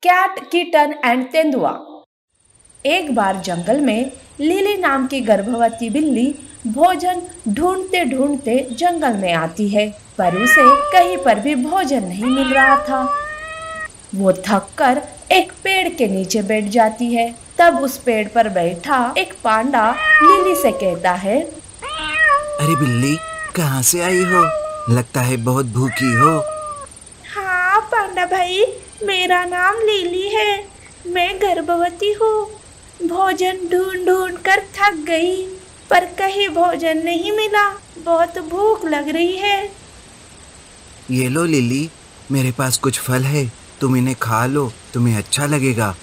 Cat, kitten and तेंदुआ। एक बार जंगल में लिली नाम की गर्भवती बिल्ली भोजन ढूंढते ढूंढते जंगल में आती है, पर उसे कहीं पर भी भोजन नहीं मिल रहा था। वो थक कर एक पेड़ के नीचे बैठ जाती है। तब उस पेड़ पर बैठा एक पांडा लिली से कहता है, अरे बिल्ली, कहाँ से आई हो? लगता है बहुत भूखी हो। हाँ पांडा भाई, मेरा नाम लिली है। मैं गर्भवती हूँ। भोजन ढूंढ ढूंढ कर थक गई, पर कहीं भोजन नहीं मिला। बहुत भूख लग रही है। ये लो लिली, मेरे पास कुछ फल है, तुम इन्हें खा लो, तुम्हें अच्छा लगेगा।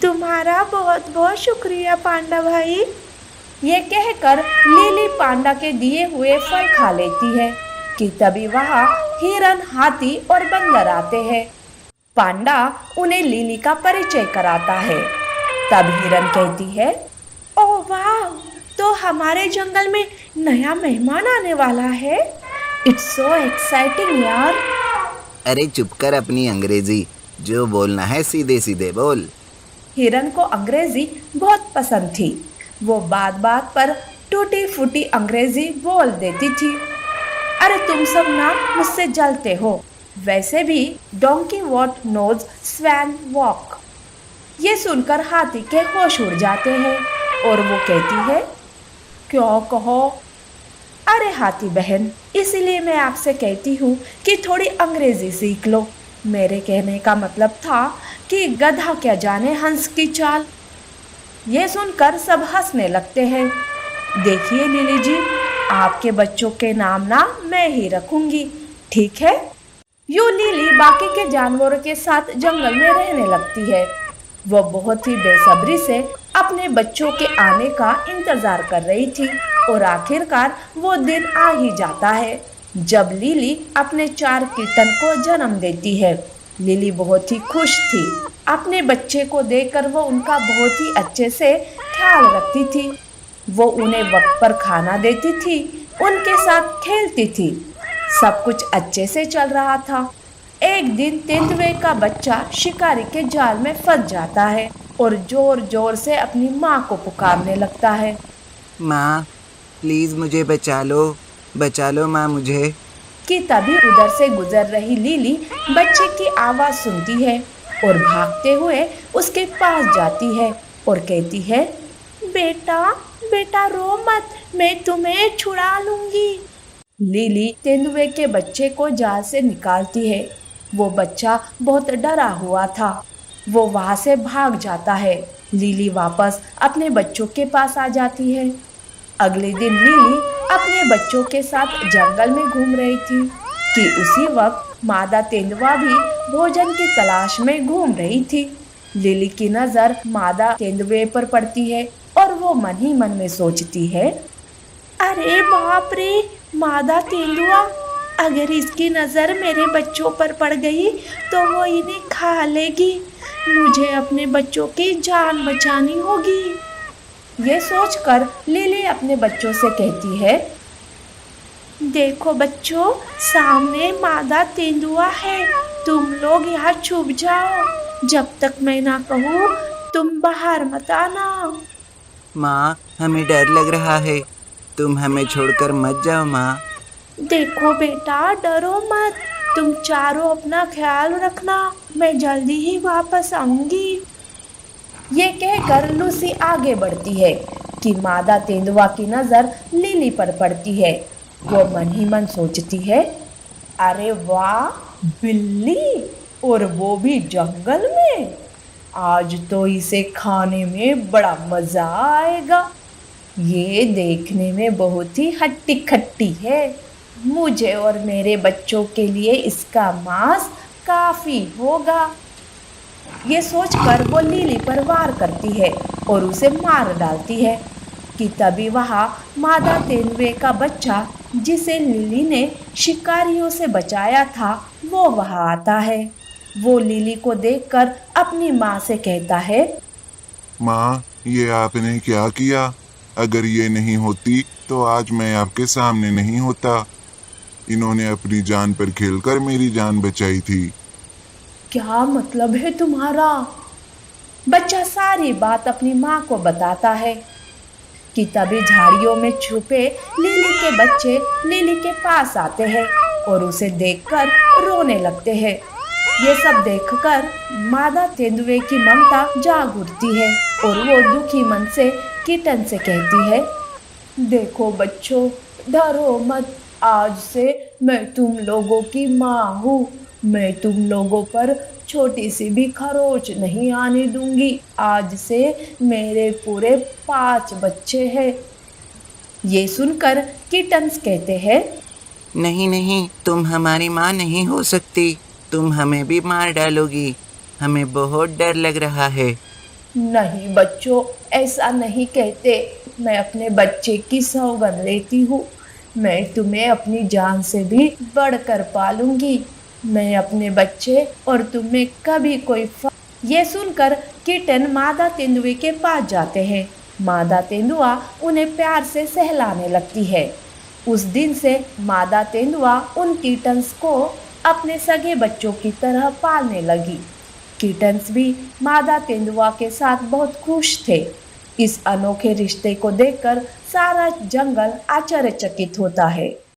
तुम्हारा बहुत बहुत शुक्रिया पांडा भाई। ये कहकर लिली पांडा के दिए हुए फल खा लेती है कि तभी वहाँ हिरन, हाथी और बंदर आते हैं। पांडा उन्हें लिली का परिचय कराता है। तब हिरन कहती है, ओह वाह, तो हमारे जंगल में नया मेहमान आने वाला है। इट्स सो एक्साइटिंग यार। अरे चुप कर अपनी अंग्रेजी, जो बोलना है सीधे सीधे बोल। हिरन को अंग्रेजी बहुत पसंद थी। वो बात बात पर टूटी फूटी अंग्रेजी बोल देती थी। अरे तुम सब ना मुझसे जलते हो। वैसे भी donkey what knows swan walk. ये सुनकर हाथी के होश उड़ जाते हैं और वो कहती है, क्या कहो? अरे हाथी बहन, इसीलिए मैं आपसे कहती हूँ कि थोड़ी अंग्रेजी सीख लो। मेरे कहने का मतलब था कि गधा क्या जाने हंस की चाल। ये सुनकर सब हंसने लगते हैं। देखिए लिली जी, आपके बच्चों के नाम ना मैं ही रखूंगी, ठीक है? यूं लिली बाकी के जानवरों के साथ जंगल में रहने लगती है। वो बहुत ही बेसब्री से अपने बच्चों के आने का इंतजार कर रही थी और आखिरकार वो दिन आ ही जाता है जब लिली अपने 4 किटन को जन्म देती है। लिली बहुत ही खुश थी। अपने बच्चे को देखकर वो उनका बहुत ही अच्छे से ख्याल रखती थी। वो उन्हें वक्त पर खाना देती थी, उनके साथ खेलती थी। सब कुछ अच्छे से चल रहा था। एक दिन तेंदुए का बच्चा शिकारी के जाल में फंस जाता है और जोर जोर से अपनी माँ को पुकारने लगता है, माँ, प्लीज मुझे बचा लो माँ मुझे। कि तभी उधर से गुजर रही लिली बच्चे की आवाज सुनती है और भागते हुए उसके पास जाती है और कहती है, बेटा बेटा रो मत, मैं तुम्हें छुड़ा लूंगी। लिली तेंदुए के बच्चे को जाल से निकालती है। वो बच्चा बहुत डरा हुआ था। वो वहां से भाग जाता है। लिली वापस अपने बच्चों के पास आ जाती है। अगले दिन लिली अपने बच्चों के साथ जंगल में घूम रही थी कि उसी वक्त मादा तेंदुआ भी भोजन की तलाश में घूम रही थी। लिली की नजर मादा तेंदुए पर पड़ती है और वो मन ही मन में सोचती है, अरे बाप रे, मादा तेंदुआ, अगर इसकी नजर मेरे बच्चों पर पड़ गई तो वो इन्हें खा लेगी। मुझे अपने बच्चों की जान बचानी होगी। ये सोचकर लिली अपने बच्चों से कहती है, देखो बच्चों, सामने मादा तेंदुआ है। तुम लोग यहाँ छुप जाओ। जब तक मैं ना कहूँ तुम बाहर मत आना। माँ, हमें डर लग रहा है, तुम हमें छोड़कर मत जाओ माँ। देखो बेटा, डरो मत। तुम चारों अपना ख्याल रखना। मैं जल्दी ही वापस आऊंगी। ये कहकर लूसी आगे बढ़ती है कि मादा तेंदुआ की नजर लिली पर पड़ती है। वो मन ही मन सोचती है, अरे वाह, बिल्ली, और वो भी जंगल में। आज तो इसे खाने में बड़ा मजा आएगा। ये देखने में बहुत ही हट्टी खट्टी है। मुझे और मेरे बच्चों के लिए इसका मांस काफी होगा। ये सोचकर वो लिली पर वार करती है और उसे मार डालती है कि तभी वहाँ मादा तेंदुए का बच्चा, जिसे लिली ने शिकारियों से बचाया था, वो वहाँ आता है। वो लिली को देखकर अपनी माँ से कहता है, माँ, ये आपने क्या किया? अगर ये नहीं होती तो आज मैं आपके सामने नहीं होता। इन्होंने अपनी जान पर खेलकर मेरी जान बचाई थी। क्या मतलब है तुम्हारा? बच्चा सारी बात अपनी माँ को बताता है कि तभी झाड़ियों में छुपे लिली के बच्चे लिली के पास आते हैं और उसे देखकर रोने लगते हैं। ये सब देखकर मादा तेंदुए की ममता जाग उठती है और वो दुखी मन से किटन से कहती है, देखो बच्चों, डरो मत। आज से मैं तुम लोगों की माँ हूँ। मैं तुम लोगों पर छोटी सी भी खरोच नहीं आने दूंगी। आज से मेरे पूरे 5 बच्चे हैं। ये सुनकर किटन्स कहते हैं, नहीं नहीं, तुम हमारी माँ नहीं हो सकती। तुम हमें भी मार डालोगी। हमें बहुत डर लग रहा है। नहीं बच्चों, ऐसा नहीं कहते। मैं अपने बच्चे की सौगंध लेती हूँ। मैं तुम्हें अपनी जान से भी बढ़कर पालूंगी। मैं अपने बच्चे और तुम्हें कभी कोई ये सुनकर किटन मादा तेंदुए के पास जाते हैं। मादा तेंदुआ उन्हें प्यार से सहलाने लगती है। उस दिन से मादा तेंदुआ उन किटन्स को अपने सगे बच्चों की तरह पालने लगी। किटन्स भी मादा तेंदुआ के साथ बहुत खुश थे। इस अनोखे रिश्ते को देखकर सारा जंगल आश्चर्यचकित होता है।